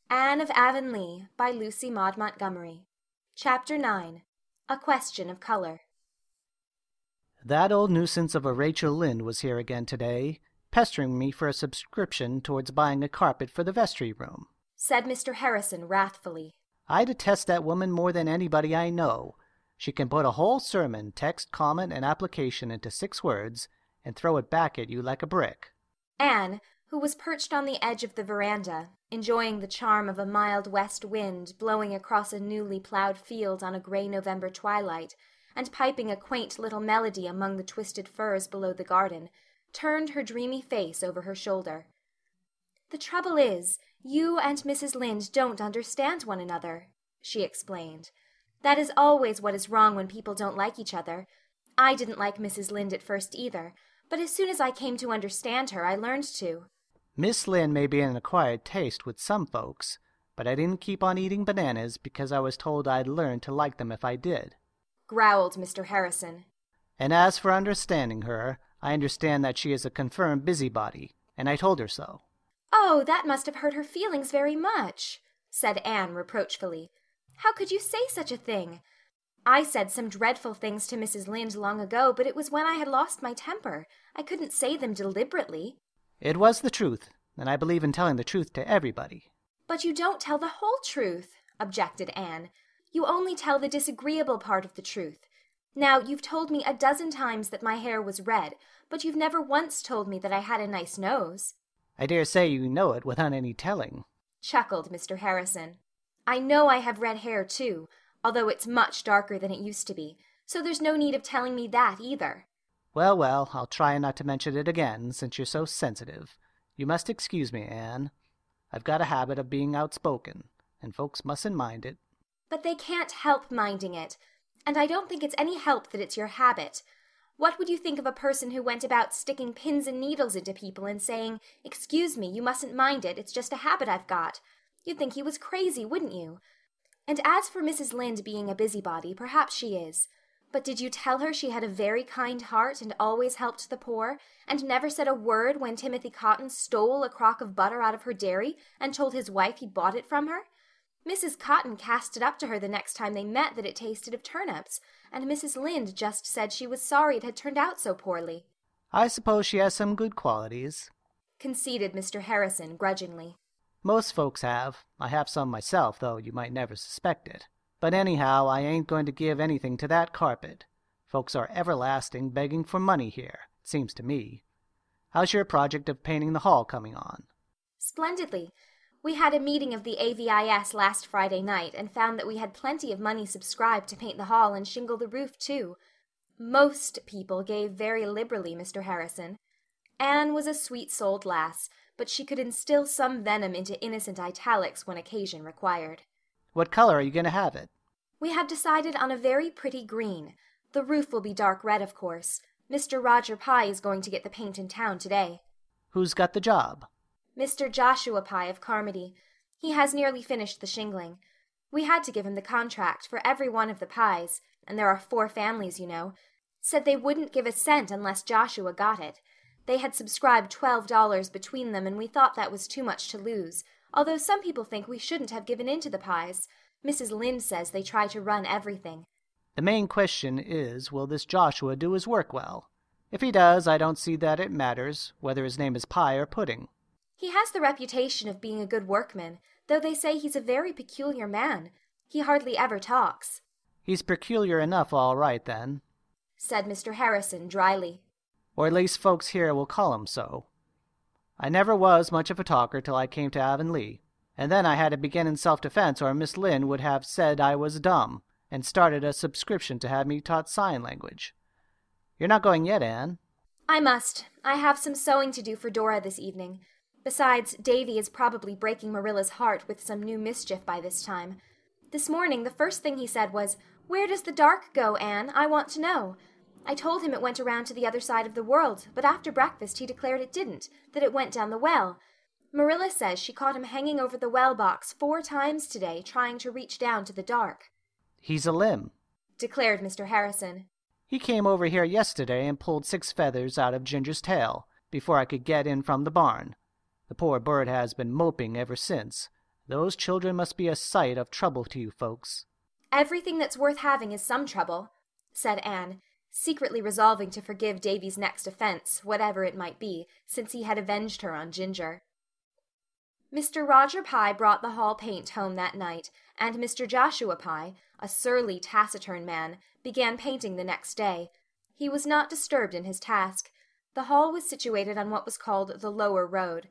Anne of Avonlea by Lucy Maud Montgomery. Chapter 9. A Question of Color. That old nuisance of a Rachel Lynde was here again today, pestering me for a subscription towards buying a carpet for the vestry room, said Mr. Harrison wrathfully. I detest that woman more than anybody I know. She can put a whole sermon, text, comment, and application into 6 words, and throw it back at you like a brick. Anne, who was perched on the edge of the veranda, enjoying the charm of a mild west wind blowing across a newly ploughed field on a grey November twilight, and piping a quaint little melody among the twisted firs below the garden, turned her dreamy face over her shoulder. "The trouble is, you and Mrs. Lynde don't understand one another," she explained. "That is always what is wrong when people don't like each other. I didn't like Mrs. Lynde at first either, but as soon as I came to understand her, I learned to." Miss Lynde may be an acquired taste with some folks, but I didn't keep on eating bananas because I was told I'd learn to like them if I did, growled Mr. Harrison. And as for understanding her, I understand that she is a confirmed busybody, and I told her so. "Oh, that must have hurt her feelings very much," said Anne reproachfully. "How could you say such a thing? I said some dreadful things to Mrs. Lynde long ago, but it was when I had lost my temper. I couldn't say them deliberately." It was the truth, and I believe in telling the truth to everybody. "But you don't tell the whole truth," objected Anne. "You only tell the disagreeable part of the truth. Now, you've told me a dozen times that my hair was red, but you've never once told me that I had a nice nose." I dare say you know it without any telling, chuckled Mr. Harrison. "I know I have red hair, too, although it's much darker than it used to be, so there's no need of telling me that either." Well, I'll try not to mention it again, since you're so sensitive. You must excuse me, Anne. I've got a habit of being outspoken, and folks mustn't mind it. "But they can't help minding it, and I don't think it's any help that it's your habit. What would you think of a person who went about sticking pins and needles into people and saying, 'Excuse me, you mustn't mind it, it's just a habit I've got'? You'd think he was crazy, wouldn't you? And as for Mrs. Lynde being a busybody, perhaps she is. But did you tell her she had a very kind heart and always helped the poor, and never said a word when Timothy Cotton stole a crock of butter out of her dairy and told his wife he'd bought it from her? Mrs. Cotton cast it up to her the next time they met that it tasted of turnips, and Mrs. Lynde just said she was sorry it had turned out so poorly." I suppose she has some good qualities, conceded Mr. Harrison grudgingly. Most folks have. I have some myself, though you might never suspect it. But anyhow, I ain't going to give anything to that carpet. Folks are everlasting begging for money here, it seems to me. How's your project of painting the hall coming on? "Splendidly. We had a meeting of the AVIS last Friday night and found that we had plenty of money subscribed to paint the hall and shingle the roof, too. Most people gave very liberally, Mr. Harrison. Anne was a sweet-souled lass, but she could instill some venom into innocent italics when occasion required." What color are you going to have it? "We have decided on a very pretty green. The roof will be dark red, of course. Mr. Roger Pye is going to get the paint in town today." Who's got the job? "Mr. Joshua Pye of Carmody. He has nearly finished the shingling. We had to give him the contract for every one of the Pyes, and there are 4 families, you know. Said they wouldn't give a cent unless Joshua got it. They had subscribed $12 between them, and we thought that was too much to lose, although some people think we shouldn't have given in to the Pyes. Mrs. Lynde says they try to run everything." The main question is, will this Joshua do his work well? If he does, I don't see that it matters whether his name is Pye or Pudding. "He has the reputation of being a good workman, though they say he's a very peculiar man. He hardly ever talks." He's peculiar enough, all right, then, said Mr. Harrison dryly. Or at least folks here will call him so. I never was much of a talker till I came to Avonlea, and then I had to begin in self-defense or Miss Lynde would have said I was dumb, and started a subscription to have me taught sign language. You're not going yet, Anne? "I must. I have some sewing to do for Dora this evening. Besides, Davy is probably breaking Marilla's heart with some new mischief by this time. This morning the first thing he said was, 'Where does the dark go, Anne? I want to know.' I told him it went around to the other side of the world, but after breakfast he declared it didn't, that it went down the well. Marilla says she caught him hanging over the well box 4 times today, trying to reach down to the dark." He's a limb, declared Mr. Harrison. He came over here yesterday and pulled 6 feathers out of Ginger's tail before I could get in from the barn. The poor bird has been moping ever since, Those children must be a sight of trouble to you folks. Everything that's worth having is some trouble, said Anne, secretly resolving to forgive Davy's next offence, whatever it might be, since he had avenged her on Ginger. Mr. Roger Pye brought the hall paint home that night, and Mr. Joshua Pye, a surly, taciturn man, began painting the next day. He was not disturbed in his task. The hall was situated on what was called the Lower Road.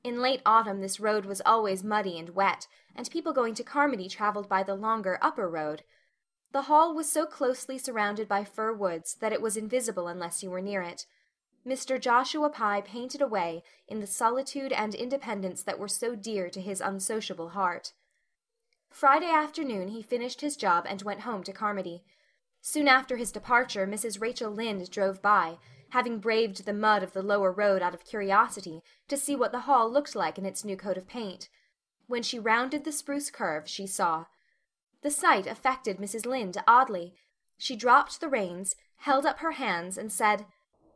In late autumn this road was always muddy and wet, and people going to Carmody travelled by the longer Upper Road. The hall was so closely surrounded by fir woods that it was invisible unless you were near it. Mr. Joshua Pye painted away in the solitude and independence that were so dear to his unsociable heart. Friday afternoon he finished his job and went home to Carmody. Soon after his departure Mrs. Rachel Lynde drove by, having braved the mud of the Lower Road out of curiosity to see what the hall looked like in its new coat of paint. When she rounded the spruce curve she saw. The sight affected Mrs. Lynde oddly. She dropped the reins, held up her hands, and said,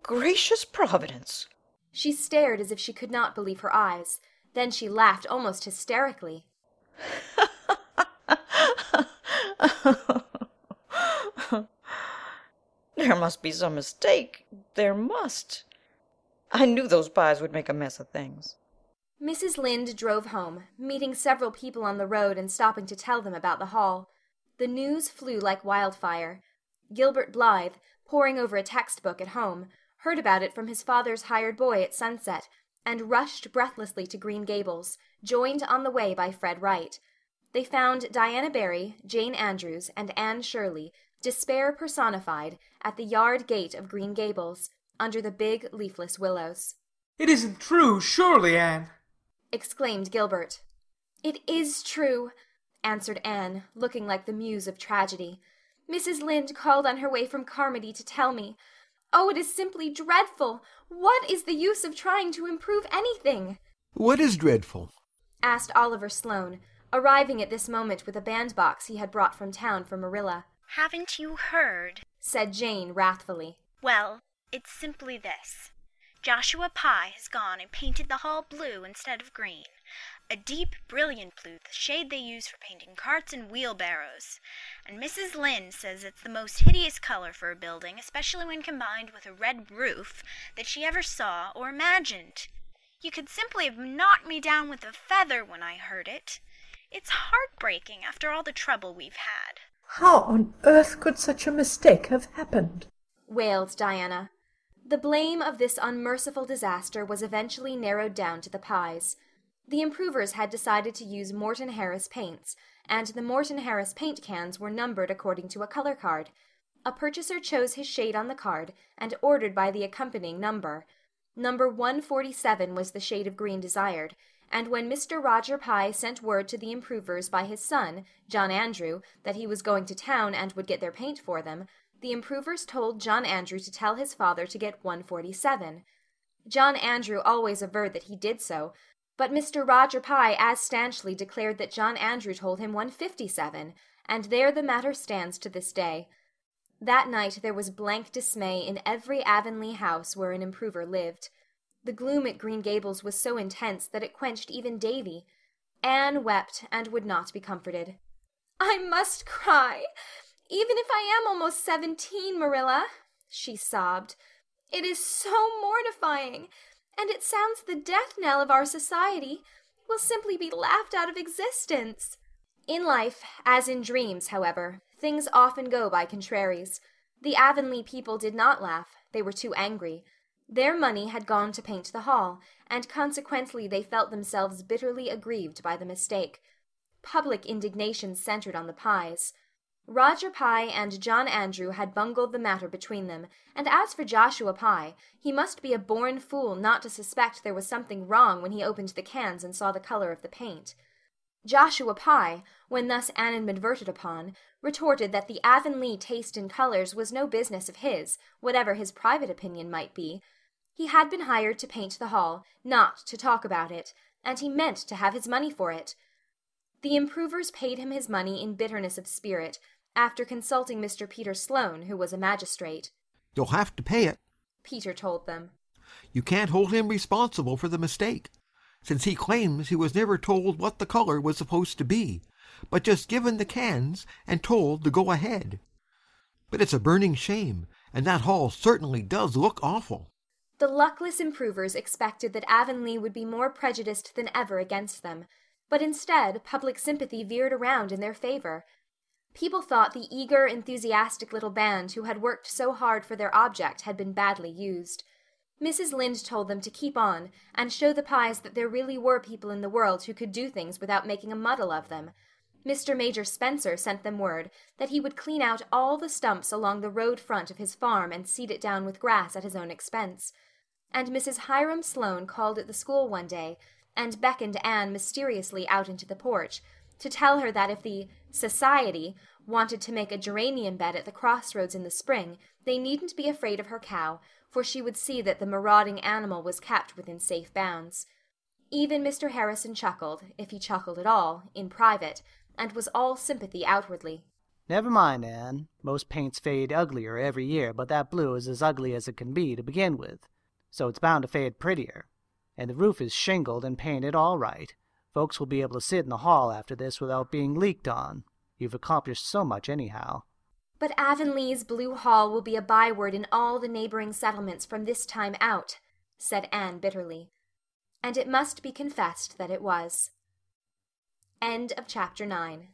"Gracious Providence!" She stared as if she could not believe her eyes. Then she laughed almost hysterically. There must be some mistake. There must. I knew those Pyes would make a mess of things. Mrs. Lynde drove home, meeting several people on the road and stopping to tell them about the hall. The news flew like wildfire. Gilbert Blythe, poring over a textbook at home, heard about it from his father's hired boy at sunset, and rushed breathlessly to Green Gables, joined on the way by Fred Wright. They found Diana Barry, Jane Andrews, and Anne Shirley, despair personified, at the yard gate of Green Gables, under the big leafless willows. "It isn't true, surely, Anne?" exclaimed Gilbert. "It is true," answered Anne, looking like the muse of tragedy. "Mrs. Lynde called on her way from Carmody to tell me. Oh, it is simply dreadful! What is the use of trying to improve anything?" "What is dreadful?" asked Oliver Sloane, arriving at this moment with a bandbox he had brought from town for Marilla. "Haven't you heard?" said Jane wrathfully. "Well, it's simply this. Joshua Pye has gone and painted the hall blue instead of green. A deep, brilliant blue, the shade they use for painting carts and wheelbarrows. And Mrs. Lynde says it's the most hideous color for a building, especially when combined with a red roof, that she ever saw or imagined. You could simply have knocked me down with a feather when I heard it. It's heartbreaking after all the trouble we've had." "How on earth could such a mistake have happened?" wailed Diana. The blame of this unmerciful disaster was eventually narrowed down to the Pyes. The improvers had decided to use Morton Harris paints, and the Morton Harris paint cans were numbered according to a color card. A purchaser chose his shade on the card and ordered by the accompanying number. Number 147 was the shade of green desired, and when Mr. Roger Pye sent word to the improvers by his son, John Andrew, that he was going to town and would get their paint for them, the improvers told John Andrew to tell his father to get 147. John Andrew always averred that he did so, but Mr. Roger Pye as stanchly declared that John Andrew told him 157, and there the matter stands to this day. That night there was blank dismay in every Avonlea house where an improver lived. The gloom at Green Gables was so intense that it quenched even Davy. Anne wept and would not be comforted. "I must cry, even if I am almost 17, Marilla," she sobbed. "It is so mortifying, and it sounds the death knell of our society. We'll simply be laughed out of existence." In life, as in dreams, however, things often go by contraries. The Avonlea people did not laugh. They were too angry. Their money had gone to paint the hall, and consequently they felt themselves bitterly aggrieved by the mistake. Public indignation centered on the Pyes. Roger Pye and John Andrew had bungled the matter between them, and as for Joshua Pye, he must be a born fool not to suspect there was something wrong when he opened the cans and saw the color of the paint. Joshua Pye, when thus animadverted upon, retorted that the Avonlea taste in colors was no business of his, whatever his private opinion might be. He had been hired to paint the hall, not to talk about it, and he meant to have his money for it. The improvers paid him his money in bitterness of spirit, after consulting Mr. Peter Sloane, who was a magistrate. "You'll have to pay it," Peter told them. "You can't hold him responsible for the mistake. since he claims he was never told what the color was supposed to be, but just given the cans and told to go ahead. But it's a burning shame, and that hall certainly does look awful." The luckless improvers expected that Avonlea would be more prejudiced than ever against them, but instead public sympathy veered around in their favor. People thought the eager, enthusiastic little band who had worked so hard for their object had been badly used. Mrs. Lynde told them to keep on, and show the Pyes that there really were people in the world who could do things without making a muddle of them. Mr. Major Spencer sent them word that he would clean out all the stumps along the road front of his farm and seed it down with grass at his own expense. And Mrs. Hiram Sloane called at the school one day and beckoned Anne mysteriously out into the porch to tell her that if the Society wanted to make a geranium bed at the crossroads in the spring, they needn't be afraid of her cow, for she would see that the marauding animal was kept within safe bounds. Even Mr. Harrison chuckled, if he chuckled at all, in private, and was all sympathy outwardly. "Never mind, Anne. Most paints fade uglier every year, but that blue is as ugly as it can be to begin with, so it's bound to fade prettier. And the roof is shingled and painted all right. Folks will be able to sit in the hall after this without being leaked on. You've accomplished so much anyhow." "But Avonlea's blue hall will be a byword in all the neighboring settlements from this time out," said Anne bitterly. And it must be confessed that it was. End of chapter 9.